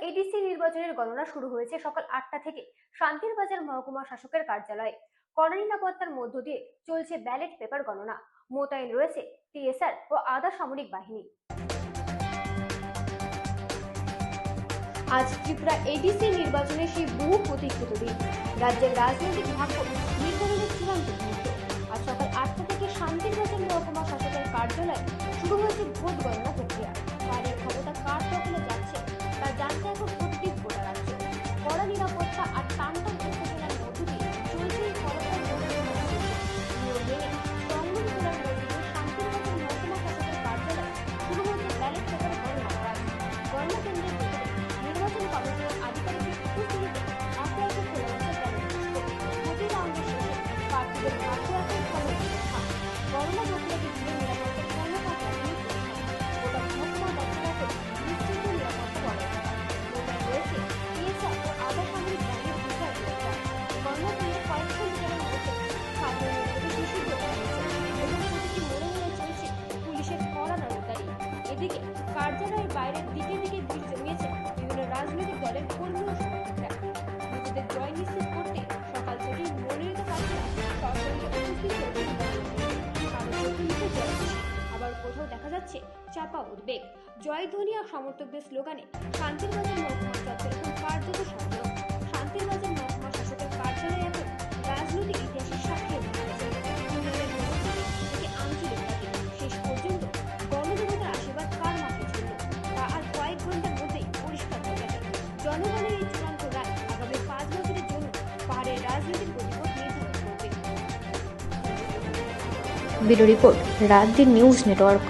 ADC নির্বাচনের গণনা শুরু হয়েছে সকাল 8টা থেকে শান্তিরবাজার মহকুমা শাসকের কার্যালয়ে। কড়া নিরাপত্তার মধ্য দিয়ে চলছে ব্যালট পেপার গণনা। মোতায়েন রয়েছে টিএসআর ও আধা সামরিক বাহিনী। আজ ত্রিপুরা এডিসি নির্বাচনে সেই বহু প্রতীক্ষিত দিন, রাজ্যের রাজনৈতিক ভাগ্য নির্ধারণের চূড়ান্ত মুহূর্ত। আজ সকাল 8টা থেকে শান্তিরবাজার মহকুমা শাসকের কার্যালয়ে শুরু হয়েছে ভোট গণনা প্রক্রিয়া। কারের ক্ষমতা কার দখলে যাচ্ছে তা জানতে এখন প্রতিটি ভোটার আছে। কড়া নিরাপত্তা আর টানটান উত্তেজনার মধ্য দিয়ে চলছে এই ক্ষমতার নিয়ম মেনে সংগ্রাম করার মধ্য দিয়ে শান্তিরবাজার মহকুমা শাসকের কার্যালয়ে শুরু হয়েছে ব্যালট পেপার গণনা কাজ। গণনা কেন্দ্রের ভেতরে নির্বাচন কমিশনের আধিকারিকের উপস্থিতিতে একে একে খোলা হচ্ছে ব্যালট বাক্স। প্রতি রাউন্ডের শেষে প্রার্থীদের ভাগ্য এখন খবর পরীক্ষা। গণনা প্রক্রিয়াকে ঘিরে নিরাপত্তার কোনো প্রাথমিক গোটা মহকুমা দপ্তর এখন নিশ্চিত নিরাপত্তা বজায় রাখা। মোতায়েন রয়েছে টিএসআর ও আধা সামরিক বাহিনীর বিশাল সুরক্ষা। গণনা কেন্দ্রে কয়েকশো মিটারের মধ্যে সাধারণ নিষিদ্ধ করা হয়েছে এবং প্রতিটি মোড়ে মোড়ে চলছে পুলিশের কড়া নজরদারি। এদিকে কার্যালয়ের বাইরের দিকে দিকে ভিড় জমিয়েছে বিভিন্ন রাজনৈতিক দলের কর্মী ও সমর্থকরা। নিজেদের জয় নিশ্চিত করতে সকাল থেকেই মনোনীত প্রার্থীরা সরাসরি উপস্থিত হয়েছেন। কারো চোখে মুখে জয়খুশি, আবার কোথাও দেখা যাচ্ছে চাপা উদ্বেগ। জয়ধ্বনি আর সমর্থকদের স্লোগানে শান্তিরবাজার মহকুমা চত্বর এখন কার্যত শান্ত। শান্তিরবাজার মহকুমা শাসকের কার্যালয়ে এখন রাজনৈতিক ইতিহাসের সাক্ষী হতে চলেছে। উন্নয়নের মধ্যে থেকে আঞ্চলিক দাবি শেষ পর্যন্ত গণদেবতার আশীর্বাদ কার মাঠে ছিল তা আর কয়েক ঘন্টার মধ্যেই পরিষ্কার হয়ে যাবে। জনগণের এই চূড়ান্ত রায় আগামী 5 বছরের জন্য পাহাড়ের রাজনৈতিক গতিপথ নির্ধারণ করবে। ব্যুরো রিপোর্ট, রাত দিন নিউজ নেটওয়ার্ক।